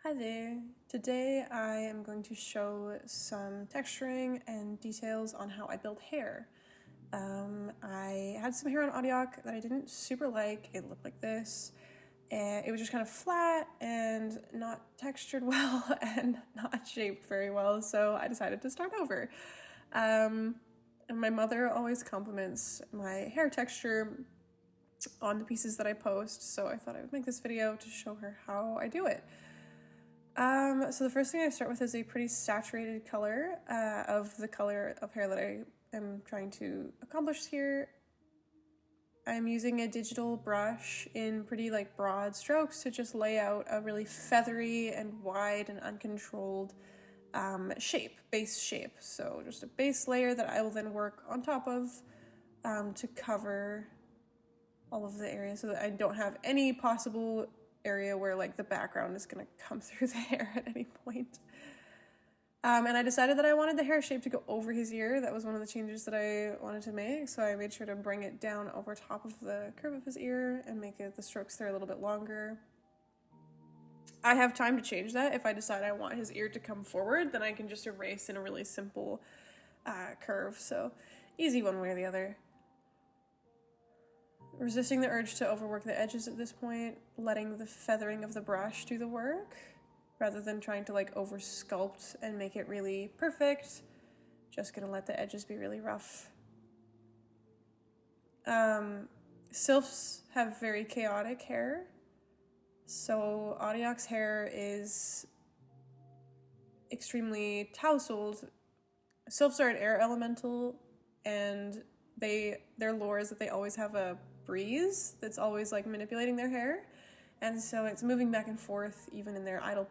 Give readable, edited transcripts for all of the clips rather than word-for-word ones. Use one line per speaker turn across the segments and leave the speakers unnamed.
Hi there. Today I am going to show some texturing and details on how I build hair. I had some hair on Audioc that I didn't super like. It looked like this. And it was just kind of flat and not textured well and not shaped very well, so I decided to start over. And my mother always compliments my hair texture on the pieces that I post, so I thought I would make this video to show her how I do it. So the first thing I start with is a pretty saturated color of the color of hair that I am trying to accomplish here. I'm using a digital brush in pretty broad strokes to just lay out a really feathery and wide and uncontrolled base shape. So just a base layer that I will then work on top of to cover all of the areas so that I don't have any possible area where the background is gonna come through the hair at any point. And I decided that I wanted the hair shape to go over his ear. That was one of the changes that I wanted to make, so I made sure to bring it down over top of the curve of his ear and make the strokes there a little bit longer. I have time to change that. If I decide I want his ear to come forward, then I can just erase in a really simple curve, so easy one way or the other. Resisting the urge to overwork the edges at this point, letting the feathering of the brush do the work, rather than trying to over sculpt and make it really perfect. Just gonna let the edges be really rough. Sylphs have very chaotic hair, so Audioc's hair is extremely tousled. Sylphs are an air elemental, and their lore is that they always have a breeze that's always manipulating their hair, and so it's moving back and forth even in their idle,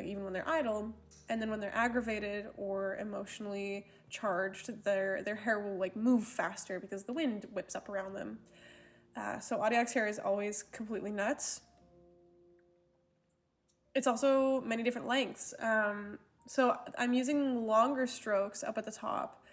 even when they're idle, and then when they're aggravated or emotionally charged, their hair will move faster because the wind whips up around them. So Audioc's hair is always completely nuts. It's also many different lengths. So I'm using longer strokes up at the top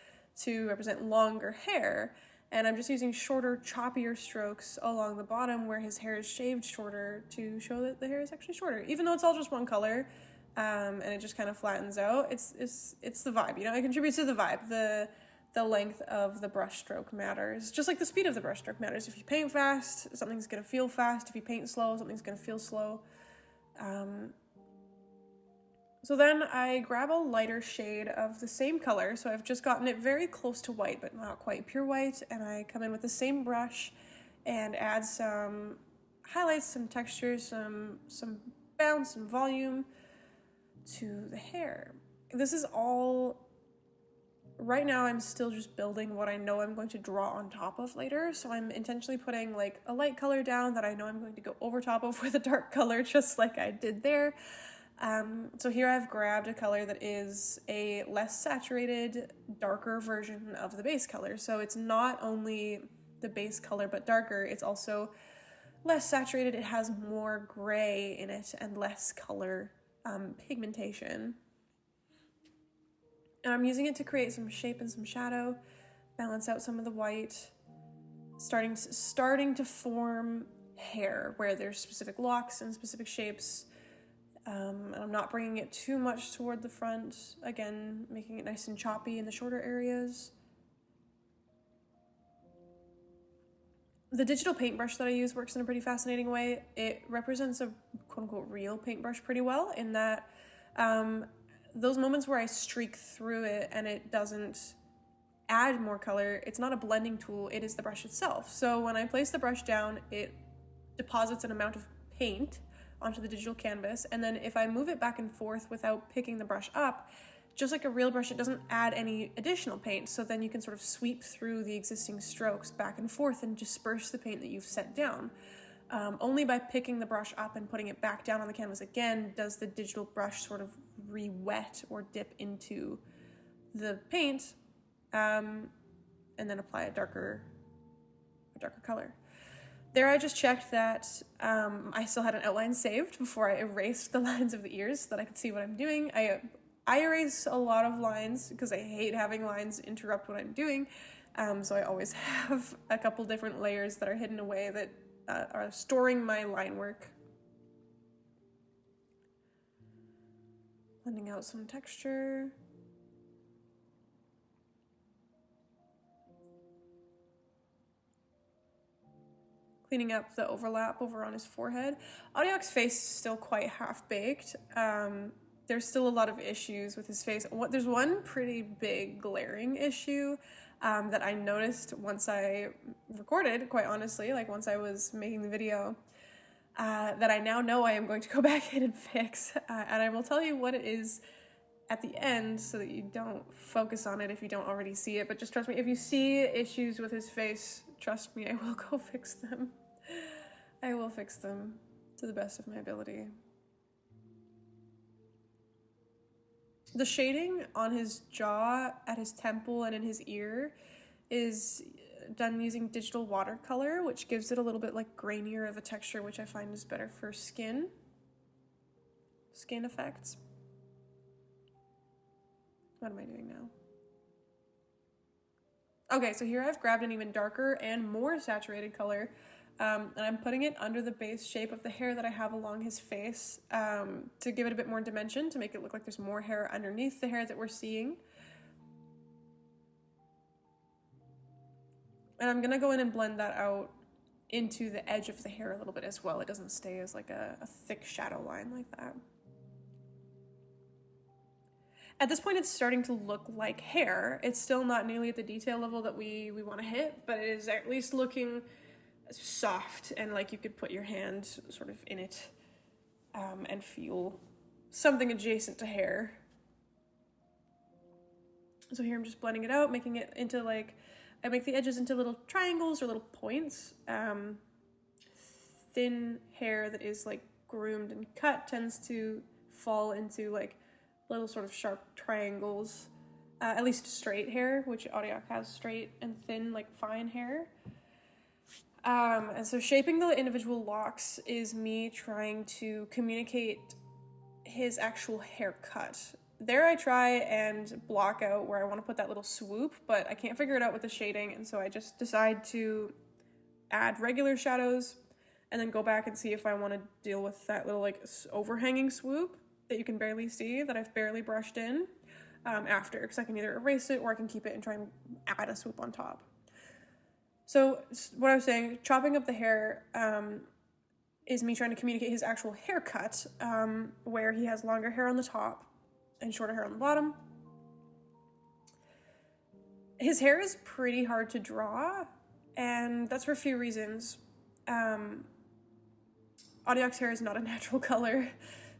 to represent longer hair, and I'm just using shorter, choppier strokes along the bottom where his hair is shaved shorter to show that the hair is actually shorter, even though it's all just one color, and it just kind of flattens out. It's the vibe, it contributes to the vibe. The length of the brush stroke matters, just like the speed of the brush stroke matters. If you paint fast, something's gonna feel fast. If you paint slow, something's gonna feel slow. So then I grab a lighter shade of the same color, so I've just gotten it very close to white, but not quite pure white, and I come in with the same brush and add some highlights, some textures, some bounce, some volume to the hair. This is all, right now I'm still just building what I know I'm going to draw on top of later, so I'm intentionally putting a light color down that I know I'm going to go over top of with a dark color, just like I did there. So here I've grabbed a color that is a less saturated, darker version of the base color. So it's not only the base color but darker, it's also less saturated. It has more gray in it and less color pigmentation. And I'm using it to create some shape and some shadow, balance out some of the white, starting to form hair where there's specific locks and specific shapes. And I'm not bringing it too much toward the front, again, making it nice and choppy in the shorter areas. The digital paintbrush that I use works in a pretty fascinating way. It represents a quote-unquote real paintbrush pretty well, in that those moments where I streak through it and it doesn't add more color, it's not a blending tool, it is the brush itself. So when I place the brush down, it deposits an amount of paint onto the digital canvas, and then if I move it back and forth without picking the brush up, just like a real brush, it doesn't add any additional paint, so then you can sort of sweep through the existing strokes back and forth and disperse the paint that you've set down. Only by picking the brush up and putting it back down on the canvas again does the digital brush sort of re-wet or dip into the paint, and then apply a darker color. There I just checked that I still had an outline saved before I erased the lines of the ears so that I could see what I'm doing. I erase a lot of lines because I hate having lines interrupt what I'm doing, so I always have a couple different layers that are hidden away that are storing my line work. Blending out some texture. Cleaning up the overlap over on his forehead. Audioc's face is still quite half-baked. There's still a lot of issues with his face. There's one pretty big glaring issue that I noticed once I recorded, quite honestly, like once I was making the video, that I now know I am going to go back in and fix. And I will tell you what it is at the end so that you don't focus on it if you don't already see it. But just trust me, if you see issues with his face, trust me, I will go fix them. I will fix them to the best of my ability. The shading on his jaw, at his temple, and in his ear is done using digital watercolor, which gives it a little bit like grainier of a texture, which I find is better for skin effects. What am I doing now? Okay, so here I've grabbed an even darker and more saturated color, and I'm putting it under the base shape of the hair that I have along his face to give it a bit more dimension, to make it look like there's more hair underneath the hair that we're seeing. And I'm gonna go in and blend that out into the edge of the hair a little bit as well. It doesn't stay as like a thick shadow line like that. At this point, it's starting to look like hair. It's still not nearly at the detail level that we want to hit, but it is at least looking soft and like you could put your hand sort of in it and feel something adjacent to hair. So here I'm just blending it out, making it into like, I make the edges into little triangles or little points. Thin hair that is like groomed and cut tends to fall into like little sort of sharp triangles, at least straight hair, which Audioc has straight and thin, like fine hair. And so shaping the individual locks is me trying to communicate his actual haircut. There I try and block out where I want to put that little swoop, but I can't figure it out with the shading, and so I just decide to add regular shadows and then go back and see if I want to deal with that little like overhanging swoop that you can barely see, that I've barely brushed in after, because I can either erase it or I can keep it and try and add a swoop on top. So what I was saying, chopping up the hair is me trying to communicate his actual haircut, where he has longer hair on the top and shorter hair on the bottom. His hair is pretty hard to draw, and that's for a few reasons. Audioc's hair is not a natural color,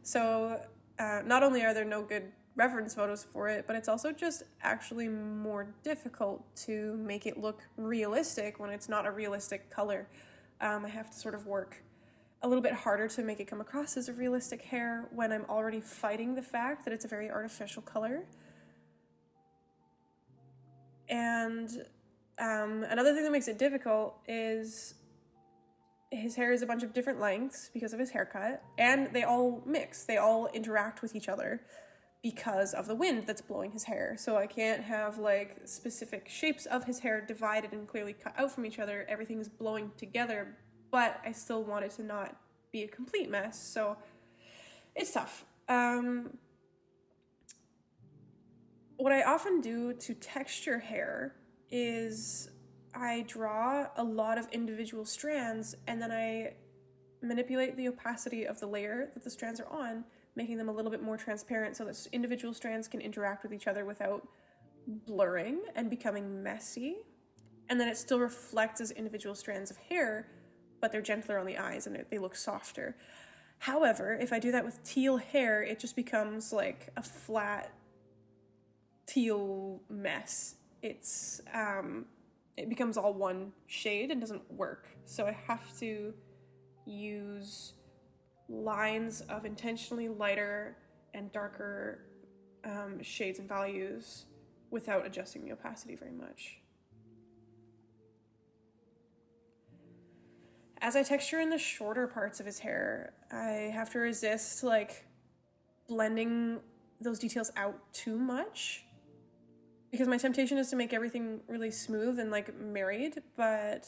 so not only are there no good reference photos for it, but it's also just actually more difficult to make it look realistic when it's not a realistic color. I have to sort of work a little bit harder to make it come across as a realistic hair when I'm already fighting the fact that it's a very artificial color. And another thing that makes it difficult is his hair is a bunch of different lengths because of his haircut, and they all mix, they all interact with each other because of the wind that's blowing his hair. So I can't have like specific shapes of his hair divided and clearly cut out from each other. Everything's blowing together, but I still want it to not be a complete mess, so it's tough. What I often do to texture hair is I draw a lot of individual strands and then I manipulate the opacity of the layer that the strands are on, making them a little bit more transparent so that individual strands can interact with each other without blurring and becoming messy. And then it still reflects as individual strands of hair, but they're gentler on the eyes and they look softer. However, if I do that with teal hair, it just becomes like a flat teal mess. It becomes all one shade and doesn't work. So I have to use lines of intentionally lighter and darker shades and values without adjusting the opacity very much. As I texture in the shorter parts of his hair, I have to resist like blending those details out too much, because my temptation is to make everything really smooth and like married, but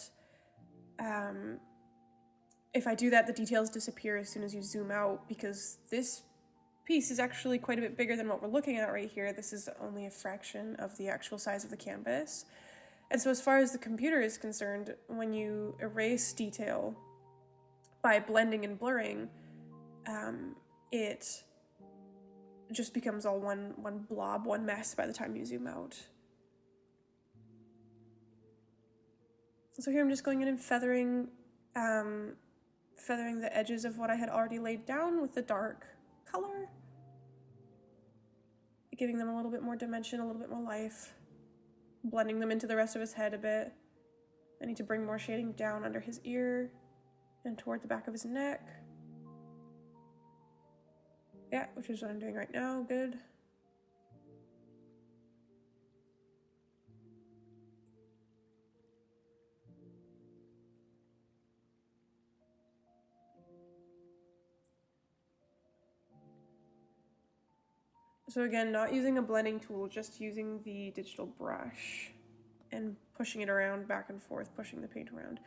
if I do that, the details disappear as soon as you zoom out, because this piece is actually quite a bit bigger than what we're looking at right here. This is only a fraction of the actual size of the canvas. And so as far as the computer is concerned, when you erase detail by blending and blurring, it just becomes all one blob, one mess by the time you zoom out. So here I'm just going in and feathering the edges of what I had already laid down with the dark color, giving them a little bit more dimension, a little bit more life, blending them into the rest of his head a bit. I need to bring more shading down under his ear and toward the back of his neck. Yeah, which is what I'm doing right now. Good. So again, not using a blending tool, just using the digital brush and pushing it around back and forth, pushing the paint around.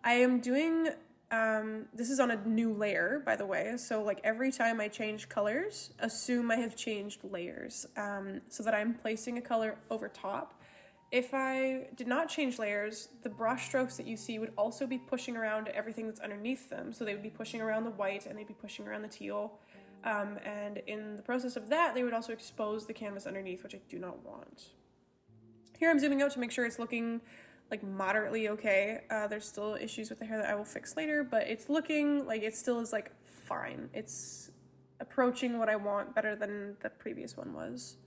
I am doing, this is on a new layer, by the way, so like every time I change colors, assume I have changed layers, so that I'm placing a color over top. If I did not change layers, the brush strokes that you see would also be pushing around everything that's underneath them. So they would be pushing around the white and they'd be pushing around the teal. And in the process of that, they would also expose the canvas underneath, which I do not want. Here I'm zooming out to make sure it's looking like moderately okay. There's still issues with the hair that I will fix later, but it's looking like it still is like fine. It's approaching what I want better than the previous one was.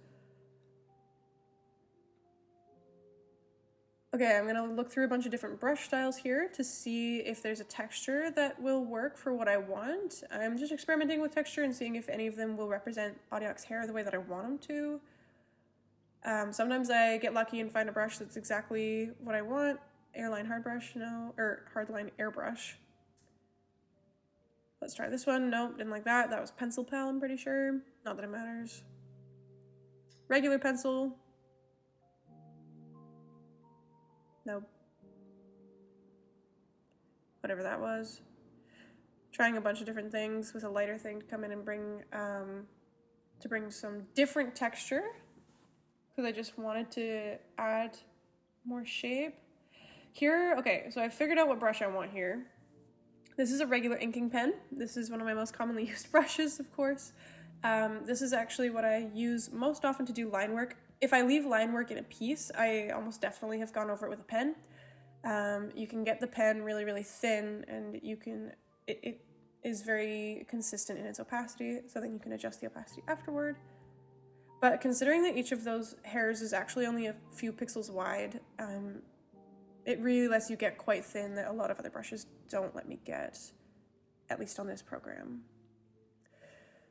Okay, I'm gonna look through a bunch of different brush styles here to see if there's a texture that will work for what I want. I'm just experimenting with texture and seeing if any of them will represent Audioc's hair the way that I want them to. Sometimes I get lucky and find a brush that's exactly what I want. Airline hard brush, no, or hardline airbrush. Let's try this one. Nope, didn't like that. That was pencil pal, I'm pretty sure. Not that it matters. Regular pencil. Nope. Whatever that was. Trying a bunch of different things with a lighter thing to come in and bring some different texture, because I just wanted to add more shape. Here, okay, so I figured out what brush I want here. This is a regular inking pen. This is one of my most commonly used brushes, of course. This is actually what I use most often to do line work. If I leave line work in a piece, I almost definitely have gone over it with a pen. You can get the pen really, really thin, and you can, it is very consistent in its opacity, so then you can adjust the opacity afterward. But considering that each of those hairs is actually only a few pixels wide, it really lets you get quite thin that a lot of other brushes don't let me get, at least on this program.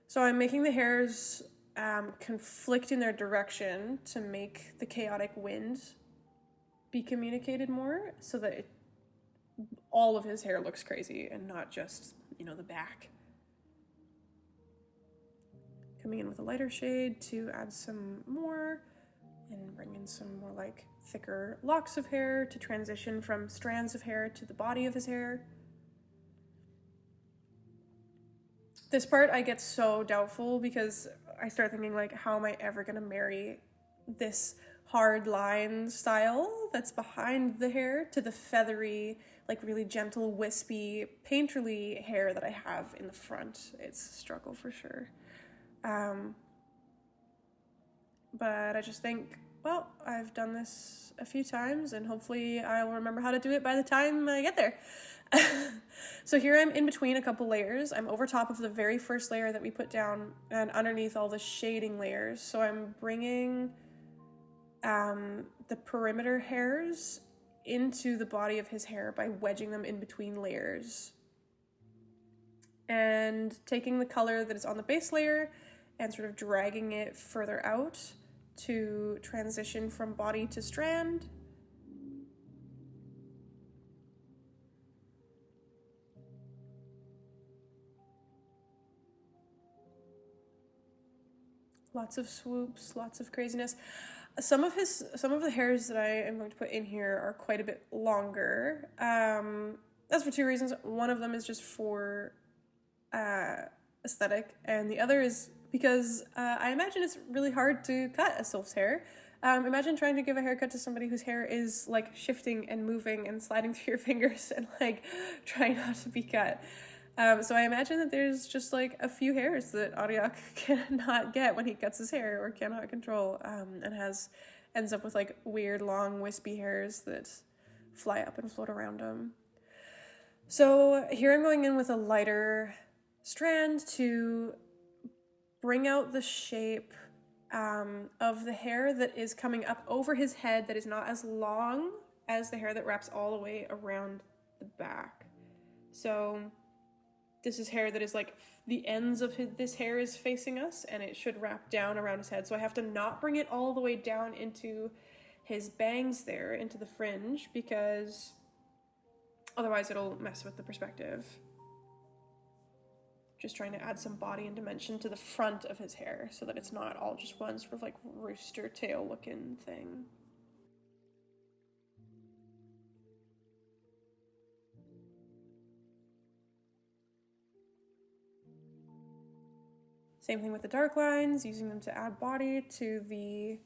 So I'm making the hairs conflict in their direction to make the chaotic wind be communicated more, so that all of his hair looks crazy and not just, you know, the back. Coming in with a lighter shade to add some more and bring in some more like thicker locks of hair to transition from strands of hair to the body of his hair. This part I get so doubtful because I start thinking like, how am I ever gonna marry this hard line style that's behind the hair to the feathery, like really gentle, wispy, painterly hair that I have in the front. It's a struggle for sure. But I just think, well, I've done this a few times and hopefully I will remember how to do it by the time I get there. So here I'm in between a couple layers. I'm over top of the very first layer that we put down and underneath all the shading layers. So I'm bringing the perimeter hairs into the body of his hair by wedging them in between layers. And taking the color that is on the base layer and sort of dragging it further out to transition from body to strand. Lots of swoops, lots of craziness. Some of the hairs that I am going to put in here are quite a bit longer. That's for two reasons. One of them is just for aesthetic, and the other is because I imagine it's really hard to cut a sylph's hair. Imagine trying to give a haircut to somebody whose hair is like shifting and moving and sliding through your fingers and like trying not to be cut. So I imagine that there's just like a few hairs that Auriok cannot get when he cuts his hair or cannot control, and ends up with like weird long wispy hairs that fly up and float around him. So here I'm going in with a lighter strand to bring out the shape of the hair that is coming up over his head, that is not as long as the hair that wraps all the way around the back. So this is hair that is like the ends of this hair is facing us, and it should wrap down around his head. So I have to not bring it all the way down into his bangs there, into the fringe, because otherwise it'll mess with the perspective. Just trying to add some body and dimension to the front of his hair so that it's not all just one sort of like rooster tail looking thing. Same thing with the dark lines, using them to add body to the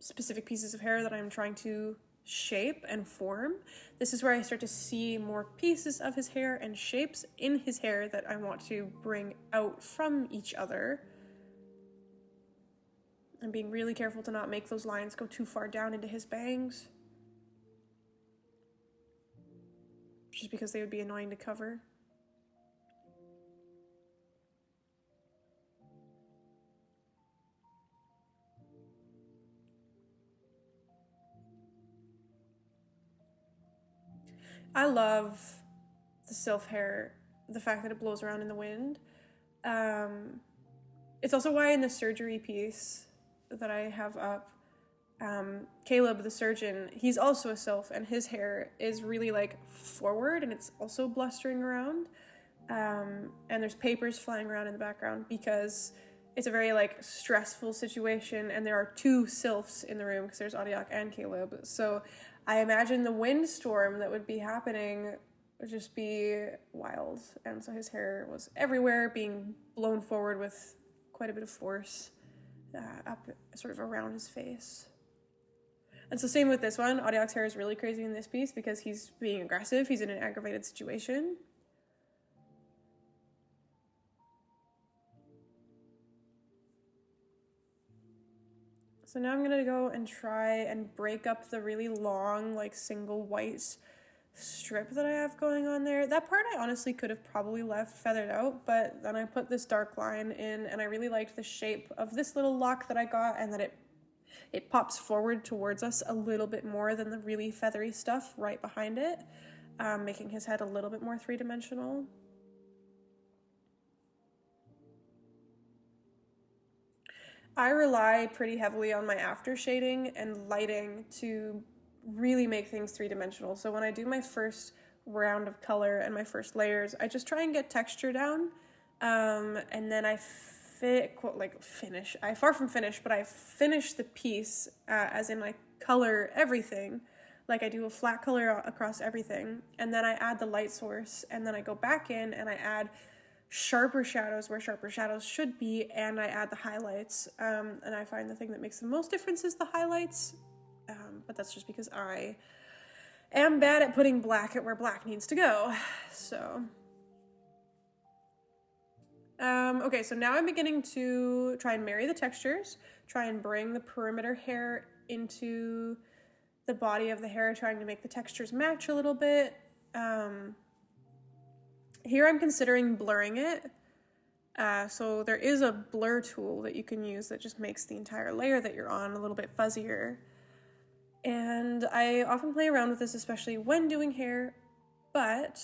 specific pieces of hair that I'm trying to shape and form. This is where I start to see more pieces of his hair and shapes in his hair that I want to bring out from each other. I'm being really careful to not make those lines go too far down into his bangs, just because they would be annoying to cover. I love the sylph hair, the fact that it blows around in the wind. It's also why in the surgery piece that I have up, Caleb, the surgeon, he's also a sylph, and his hair is really like forward and it's also blustering around. And there's papers flying around in the background because it's a very like stressful situation, and there are two sylphs in the room because there's Auriok and Caleb. So I imagine the windstorm that would be happening would just be wild. And so his hair was everywhere, being blown forward with quite a bit of force up sort of around his face. And so same with this one. Auriok's hair is really crazy in this piece because he's being aggressive. He's in an aggravated situation. So now I'm gonna go and try and break up the really long, like single white strip that I have going on there. That part I honestly could have probably left feathered out, but then I put this dark line in, and I really liked the shape of this little lock that I got, and that it pops forward towards us a little bit more than the really feathery stuff right behind it, making his head a little bit more three-dimensional. I rely pretty heavily on my after shading and lighting to really make things three-dimensional. So when I do my first round of color and my first layers, I just try and get texture down, and then I finish. I far from finish, but I finish the piece, as in like color everything. Like I do a flat color across everything, and then I add the light source, and then I go back in and I add sharper shadows where sharper shadows should be, and I add the highlights, and I find the thing that makes the most difference is the highlights, but that's just because I am bad at putting black at where black needs to go. So okay, so now I'm beginning to try and marry the textures, try and bring the perimeter hair into the body of the hair, trying to make the textures match a little bit. Here I'm considering blurring it. So there is a blur tool that you can use that just makes the entire layer that you're on a little bit fuzzier. And I often play around with this, especially when doing hair, but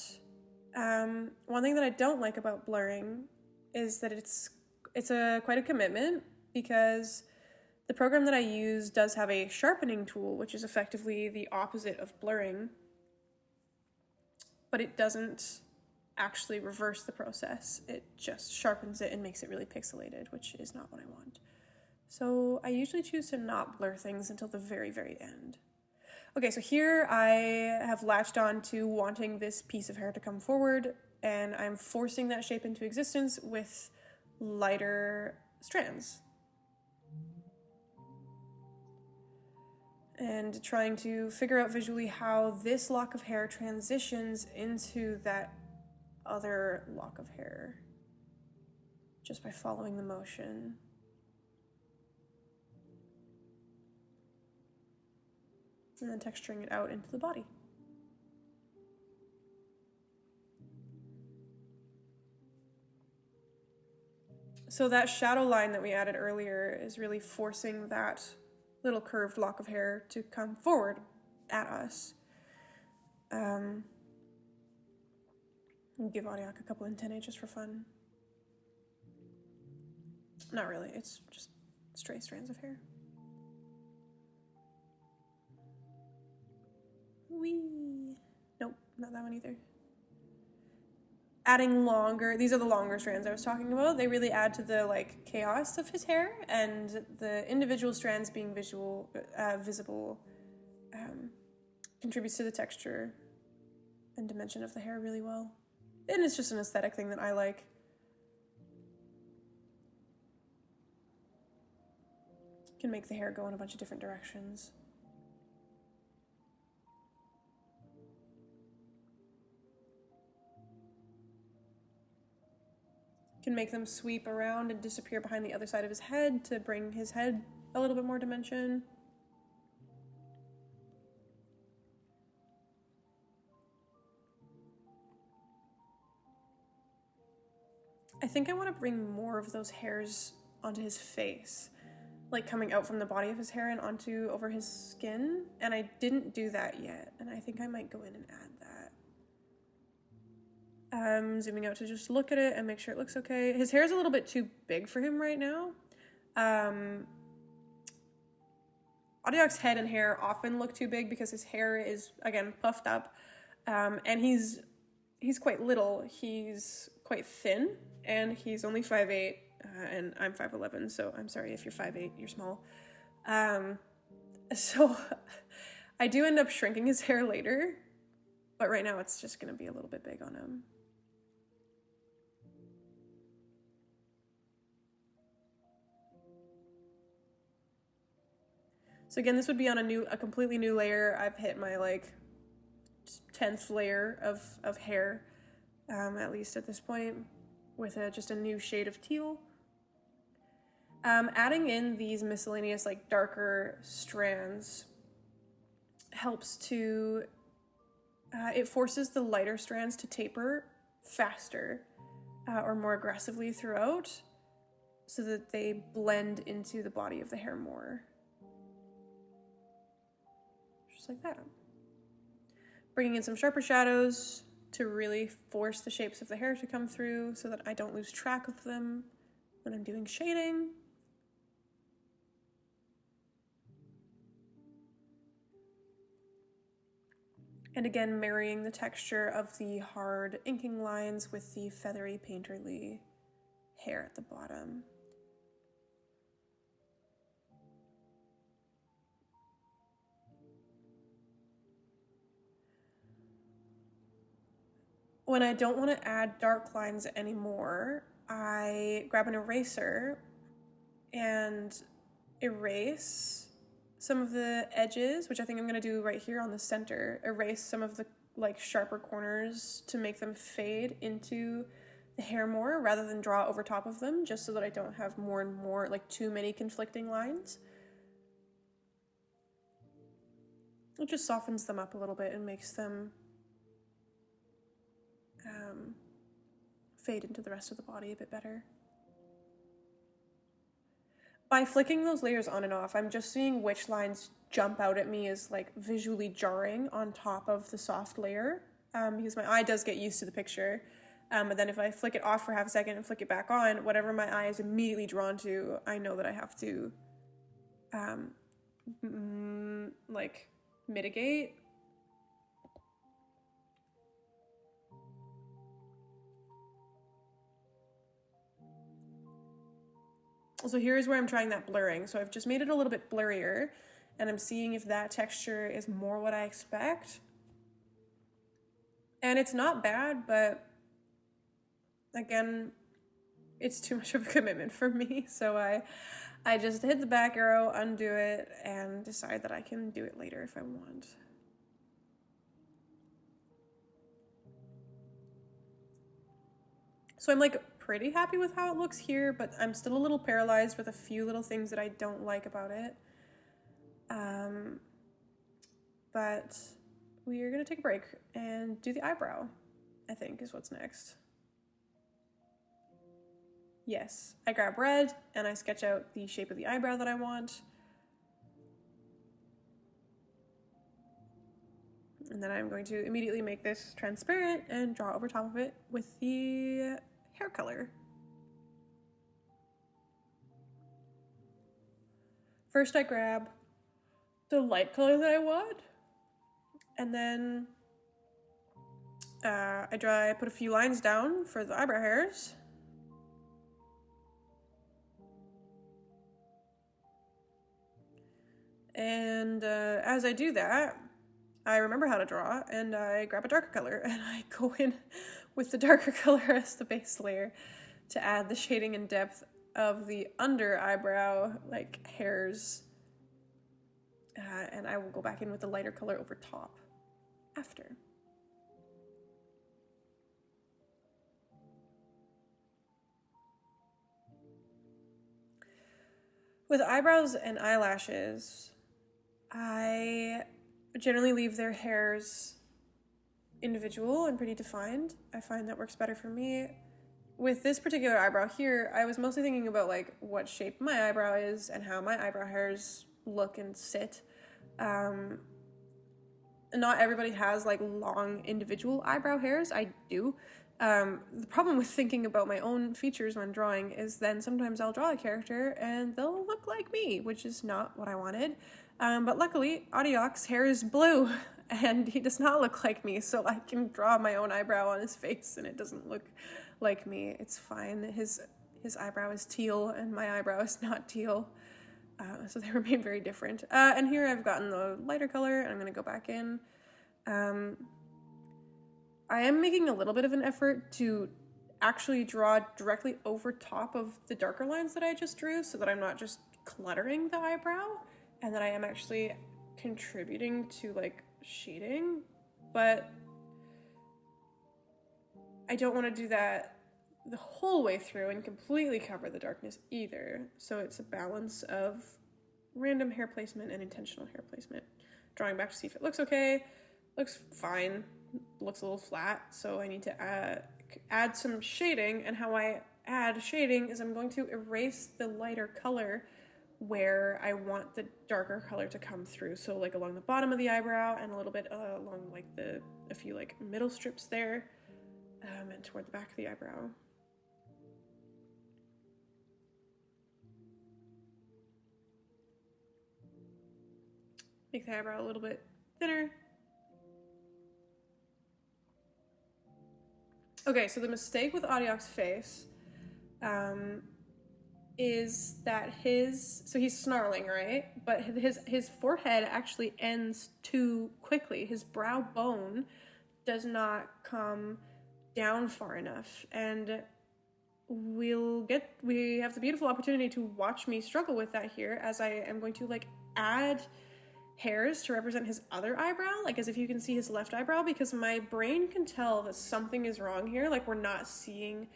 one thing that I don't like about blurring is that it's quite a commitment, because the program that I use does have a sharpening tool, which is effectively the opposite of blurring, but it doesn't actually reverse the process. It just sharpens it and makes it really pixelated, which is not what I want. So I usually choose to not blur things until the very, very end. Okay, so here I have latched on to wanting this piece of hair to come forward, and I'm forcing that shape into existence with lighter strands. And trying to figure out visually how this lock of hair transitions into that other lock of hair, just by following the motion. And then texturing it out into the body. So that shadow line that we added earlier is really forcing that little curved lock of hair to come forward at us. Give Audiac a couple antennae just for fun. Not really, it's just stray strands of hair. Whee! Nope, not that one either. Adding longer, these are the longer strands I was talking about. They really add to the like chaos of his hair, and the individual strands being visible contributes to the texture and dimension of the hair really well. And it's just an aesthetic thing that I like. Can make the hair go in a bunch of different directions. Can make them sweep around and disappear behind the other side of his head to bring his head a little bit more dimension. I think I want to bring more of those hairs onto his face, like coming out from the body of his hair and onto over his skin, and I didn't do that yet, and I think I might go in and add that. Zooming out to just look at it and make sure it looks okay. His hair is a little bit too big for him right now. Audiac's head and hair often look too big because his hair is, again, puffed up, and he's quite little. He's quite thin, and he's only 5'8", and I'm 5'11", so I'm sorry if you're 5'8", you're small. So I do end up shrinking his hair later, but right now it's just going to be a little bit big on him. So again, this would be on a completely new layer. I've hit my like 10th layer of hair, at least at this point, with just a new shade of teal. Adding in these miscellaneous like darker strands helps to, it forces the lighter strands to taper faster or more aggressively throughout so that they blend into the body of the hair more. Just like that. Bringing in some sharper shadows to really force the shapes of the hair to come through so that I don't lose track of them when I'm doing shading. And again, marrying the texture of the hard inking lines with the feathery, painterly hair at the bottom. When I don't want to add dark lines anymore, I grab an eraser and erase some of the edges, which I think I'm going to do right here on the center. Erase some of the like sharper corners to make them fade into the hair more rather than draw over top of them, just so that I don't have more and more, like too many conflicting lines. It just softens them up a little bit and makes them fade into the rest of the body a bit better. By flicking those layers on and off, I'm just seeing which lines jump out at me as like visually jarring on top of the soft layer, because my eye does get used to the picture. But then if I flick it off for half a second and flick it back on, whatever my eye is immediately drawn to, I know that I have to like mitigate. So here's where I'm trying that blurring. So I've just made it a little bit blurrier, and I'm seeing if that texture is more what I expect. And it's not bad, but again, it's too much of a commitment for me. So I just hit the back arrow, undo it, and decide that I can do it later if I want. So I'm like pretty happy with how it looks here, but I'm still a little paralyzed with a few little things that I don't like about it. But we are gonna take a break and do the eyebrow, I think is what's next. Yes, I grab red and I sketch out the shape of the eyebrow that I want. And then I'm going to immediately make this transparent and draw over top of it with the hair color. First I grab the light color that I want, and then I put a few lines down for the eyebrow hairs. And as I do that, I remember how to draw, and I grab a darker color, and I go in with the darker color as the base layer to add the shading and depth of the under eyebrow, like hairs. And I will go back in with the lighter color over top after. With eyebrows and eyelashes, I generally leave their hairs individual and pretty defined. I find that works better for me. With this particular eyebrow here, I was mostly thinking about like what shape my eyebrow is and how my eyebrow hairs look and sit. Not everybody has like long individual eyebrow hairs. I do. The problem with thinking about my own features when drawing is then sometimes I'll draw a character and they'll look like me, which is not what I wanted. But luckily, Audiox's hair is blue and he does not look like me, so I can draw my own eyebrow on his face and it doesn't look like me. It's fine. His eyebrow is teal and my eyebrow is not teal. So they remain very different. And here I've gotten the lighter color and I'm going to go back in. I am making a little bit of an effort to actually draw directly over top of the darker lines that I just drew so that I'm not just cluttering the eyebrow and that I am actually contributing to like shading, but I don't want to do that the whole way through and completely cover the darkness either. So it's a balance of random hair placement and intentional hair placement. Drawing back to see if it looks okay. Looks fine. Looks a little flat, so I need to add some shading, and how I add shading is I'm going to erase the lighter color where I want the darker color to come through. So like along the bottom of the eyebrow and a little bit along like a few like middle strips there, and toward the back of the eyebrow. Make the eyebrow a little bit thinner. Okay, so the mistake with Audiox's face is that so he's snarling, right? But his forehead actually ends too quickly. His brow bone does not come down far enough. And we have the beautiful opportunity to watch me struggle with that here as I am going to like add hairs to represent his other eyebrow, like as if you can see his left eyebrow, because my brain can tell that something is wrong here, like we're not seeing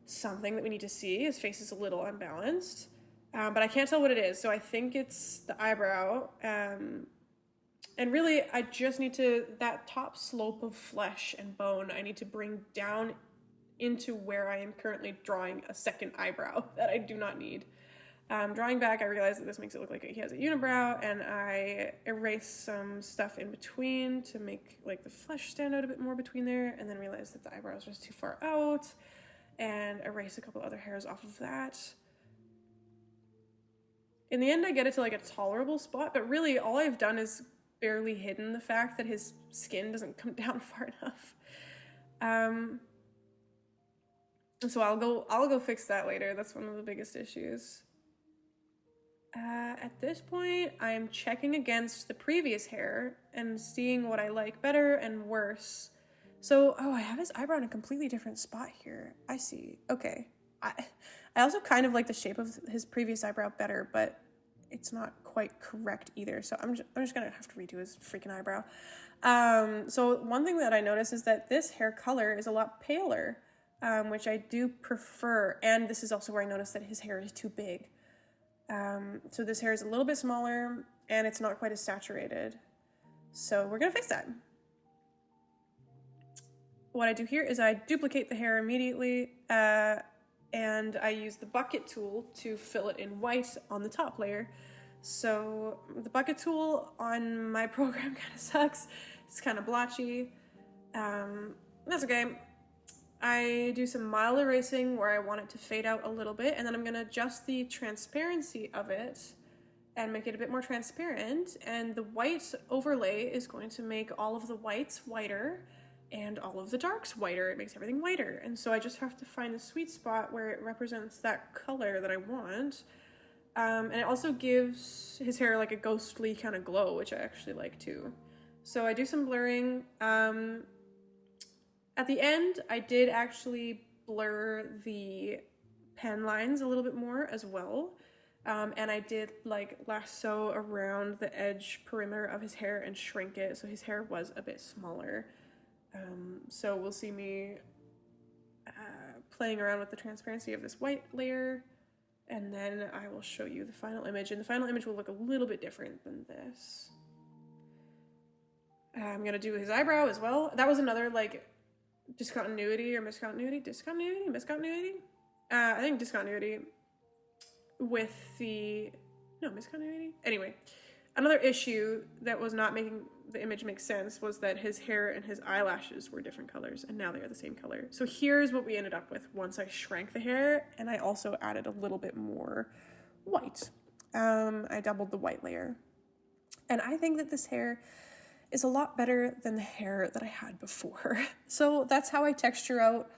something that we need to see. His face is a little unbalanced, but I can't tell what it is, so I think it's the eyebrow, and really I just need to, that top slope of flesh and bone, I need to bring down into where I am currently drawing a second eyebrow that I do not need. Drawing back, I realize that this makes it look like he has a unibrow, and I erase some stuff in between to make like the flesh stand out a bit more between there, and then realize that the eyebrow is just too far out, and erase a couple other hairs off of that. In the end, I get it to like a tolerable spot, but really all I've done is barely hidden the fact that his skin doesn't come down far enough. So I'll go fix that later. That's one of the biggest issues. At this point, I am checking against the previous hair and seeing what I like better and worse. So, I have his eyebrow in a completely different spot here. I see. Okay. I also kind of like the shape of his previous eyebrow better, but it's not quite correct either. So I'm just gonna have to redo his freaking eyebrow. So one thing that I noticed is that this hair color is a lot paler, which I do prefer. And this is also where I noticed that his hair is too big. So this hair is a little bit smaller and it's not quite as saturated. So we're gonna fix that. What I do here is I duplicate the hair immediately, and I use the bucket tool to fill it in white on the top layer. So the bucket tool on my program kind of sucks. It's kind of blotchy. That's okay. I do some mild erasing where I want it to fade out a little bit, and then I'm gonna adjust the transparency of it and make it a bit more transparent. And the white overlay is going to make all of the whites whiter and all of the darks whiter. It makes everything whiter. And so I just have to find the sweet spot where it represents that color that I want. And it also gives his hair like a ghostly kind of glow, which I actually like too. So I do some blurring. At the end, I did actually blur the pen lines a little bit more as well. And I did like lasso around the edge perimeter of his hair and shrink it, so his hair was a bit smaller. So we'll see me playing around with the transparency of this white layer, and then I will show you the final image, and the final image will look a little bit different than this. I'm gonna do his eyebrow as well. That was another like discontinuity or miscontinuity? Miscontinuity? I think discontinuity with the, no, miscontinuity? Anyway, another issue that was not making the image make sense was that his hair and his eyelashes were different colors, and now they are the same color. So here's what we ended up with once I shrank the hair, and I also added a little bit more white. I doubled the white layer. And I think that this hair is a lot better than the hair that I had before. So that's how I texture out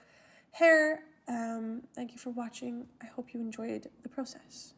hair. Thank you for watching. I hope you enjoyed the process.